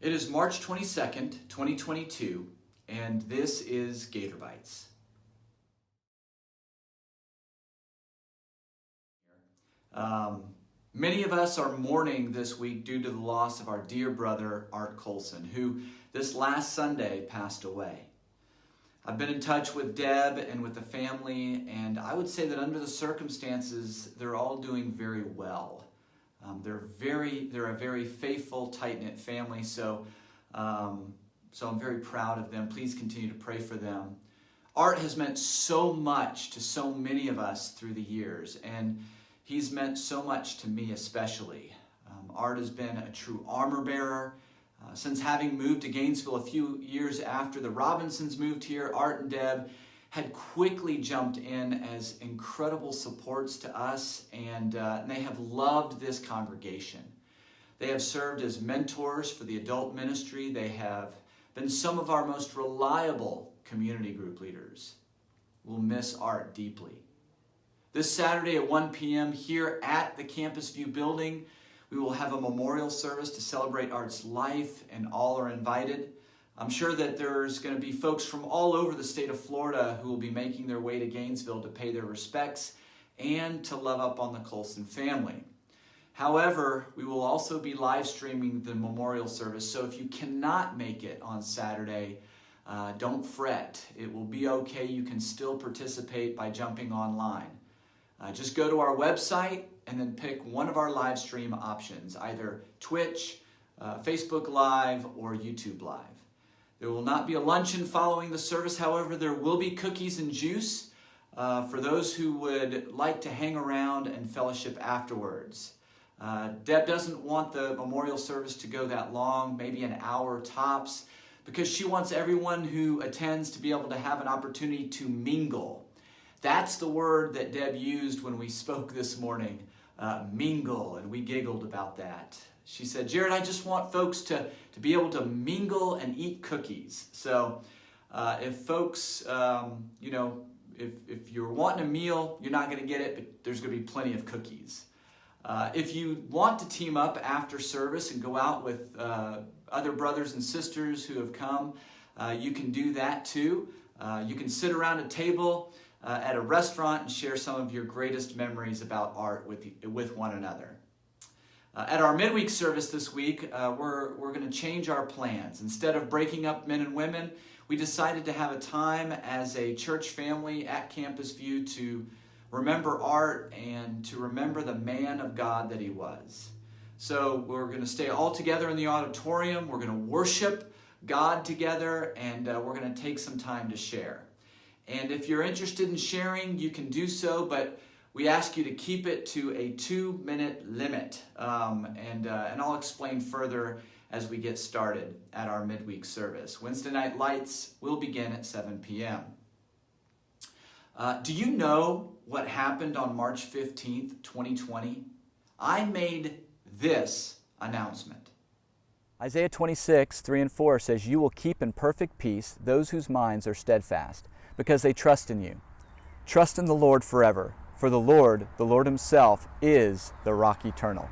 It is March 22nd, 2022, and this is GatorBites. Many of us are mourning this week due to the loss of our dear brother, Art Colson, who this last Sunday passed away. I've been in touch with Deb and with the family, and I would say that under the circumstances, they're all doing very well. They're a very faithful, tight-knit family, so I'm very proud of them. Please continue to pray for them. Art has meant so much to so many of us through the years, and he's meant so much to me especially. Art has been a true armor bearer. Since having moved to Gainesville a few years after the Robinsons moved here, Art and Deb had quickly jumped in as incredible supports to us, and they have loved this congregation. They have served as mentors for the adult ministry. They have been some of our most reliable community group leaders. We'll miss Art deeply. This Saturday at 1 p.m. here at the Campus View building, we will have a memorial service to celebrate Art's life, and all are invited. I'm sure that there's going to be folks from all over the state of Florida who will be making their way to Gainesville to pay their respects and to love up on the Colson family. However, we will also be live streaming the memorial service, so if you cannot make it on Saturday, don't fret. It will be okay. You can still participate by jumping online. Just go to our website and then pick one of our live stream options, either Twitch, Facebook Live, or YouTube Live. There will not be a luncheon following the service. However, there will be cookies and juice for those who would like to hang around and fellowship afterwards. Deb doesn't want the memorial service to go that long, maybe an hour tops, because she wants everyone who attends to be able to have an opportunity to mingle. That's the word that Deb used when we spoke this morning, mingle, and we giggled about that. She said, Jared, I just want folks to be able to mingle and eat cookies. So if folks, if you're wanting a meal, you're not going to get it, but there's going to be plenty of cookies. If you want to team up after service and go out with other brothers and sisters who have come, you can do that too. You can sit around a table at a restaurant and share some of your greatest memories about Art with one another. At our midweek service this week, we're going to change our plans. Instead of breaking up men and women, we decided to have a time as a church family at Campus View to remember Art and to remember the man of God that he was. So we're going to stay all together in the auditorium. We're going to worship God together, and we're going to take some time to share. And if you're interested in sharing, you can do so, but we ask you to keep it to a 2-minute limit, and I'll explain further as we get started at our midweek service. Wednesday night lights will begin at 7 p.m. Do you know what happened on March 15th, 2020? I made this announcement. Isaiah 26, 3 and 4 says, "You will keep in perfect peace those whose minds are steadfast, because they trust in you. Trust in the Lord forever. For the Lord himself, is the rock eternal."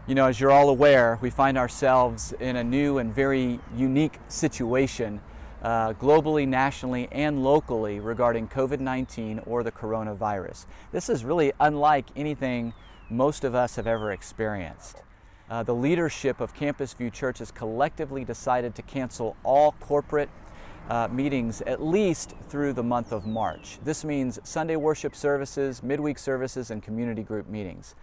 You know, as you're all aware, we find ourselves in a new and very unique situation globally, nationally, and locally regarding COVID-19 or the coronavirus. This is really unlike anything most of us have ever experienced. The leadership of Campus View Church has collectively decided to cancel all corporate meetings at least through the month of March. This means Sunday worship services, midweek services, and community group meetings.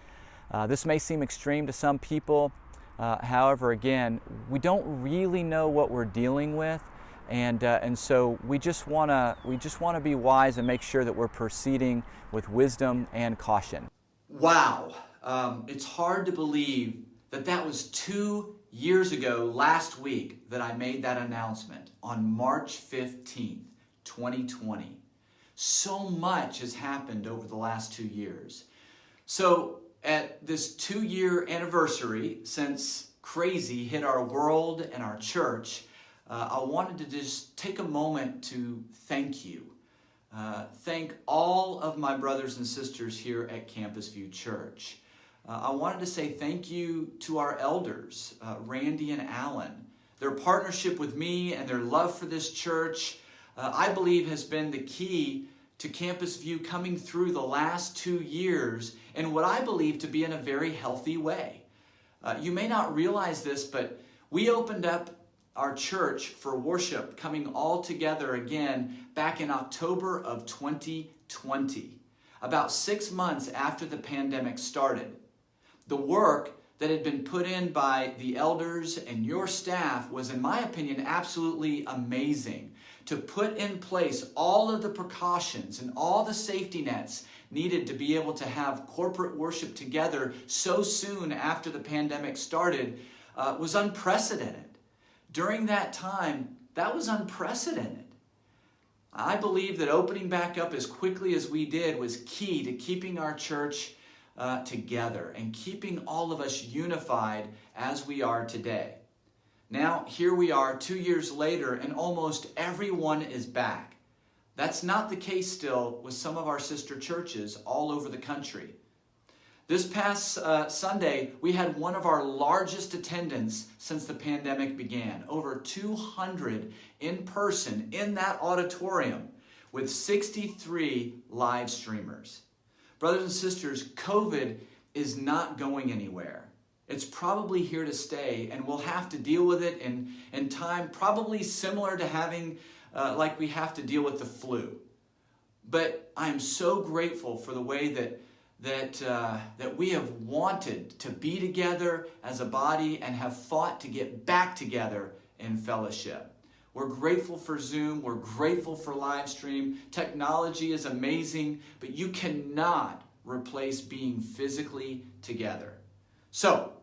This may seem extreme to some people. However, again, we don't really know what we're dealing with, and so we just want to be wise and make sure that we're proceeding with wisdom and caution. Wow, it's hard to believe that was 2 years ago last week that I made that announcement on March 15th, 2020. So much has happened over the last 2 years. So at this 2-year anniversary since crazy hit our world and our church, I wanted to just take a moment to thank you. Thank all of my brothers and sisters here at Campus View Church. I wanted to say thank you to our elders, Randy and Alan. Their partnership with me and their love for this church, I believe, has been the key to Campus View coming through the last 2 years in what I believe to be in a very healthy way. You may not realize this, but we opened up our church for worship coming all together again back in October of 2020, about 6 months after the pandemic started. The work that had been put in by the elders and your staff was, in my opinion, absolutely amazing. To put in place all of the precautions and all the safety nets needed to be able to have corporate worship together so soon after the pandemic started was unprecedented. During that time, that was unprecedented. I believe that opening back up as quickly as we did was key to keeping our church together and keeping all of us unified as we are today. Now, here we are 2 years later, and almost everyone is back. That's not the case still with some of our sister churches all over the country. This past Sunday, we had one of our largest attendance since the pandemic began. Over 200 in person in that auditorium with 63 live streamers. Brothers and sisters, COVID is not going anywhere. It's probably here to stay, and we'll have to deal with it in time, probably similar to having like we have to deal with the flu. But I am so grateful for the way that we have wanted to be together as a body and have fought to get back together in fellowship. We're grateful for Zoom. We're grateful for live stream. Technology is amazing, but you cannot replace being physically together. So,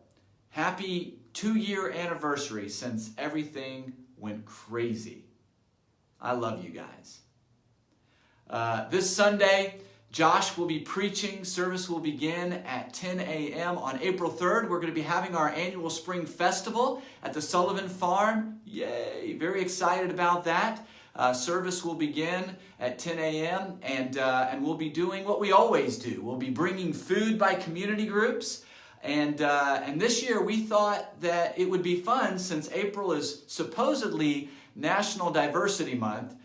happy 2-year anniversary since everything went crazy. I love you guys. This Sunday, Josh will be preaching. Service will begin at 10 a.m. on April 3rd. We're going to be having our annual spring festival at the Sullivan Farm. Yay! Very excited about that. Service will begin at 10 a.m. and we'll be doing what we always do. We'll be bringing food by community groups. And this year we thought that it would be fun, since April is supposedly National Diversity Month,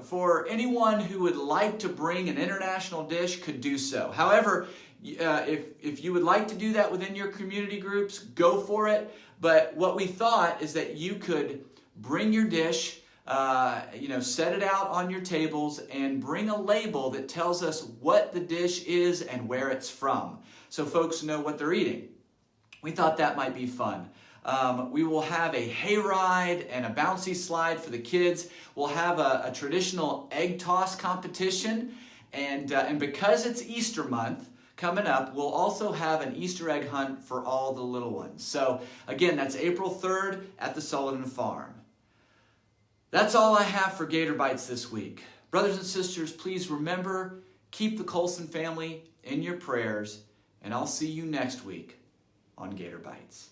for anyone who would like to bring an international dish could do so. However, if you would like to do that within your community groups, go for it. But what we thought is that you could bring your dish, set it out on your tables and bring a label that tells us what the dish is and where it's from, so folks know what they're eating. We thought that might be fun. We will have a hayride and a bouncy slide for the kids. We'll have a traditional egg toss competition. And because it's Easter month coming up, we'll also have an Easter egg hunt for all the little ones. So again, that's April 3rd at the Sullivan Farm. That's all I have for GatorBites this week. Brothers and sisters, please remember, keep the Colson family in your prayers, and I'll see you next week on GatorBites.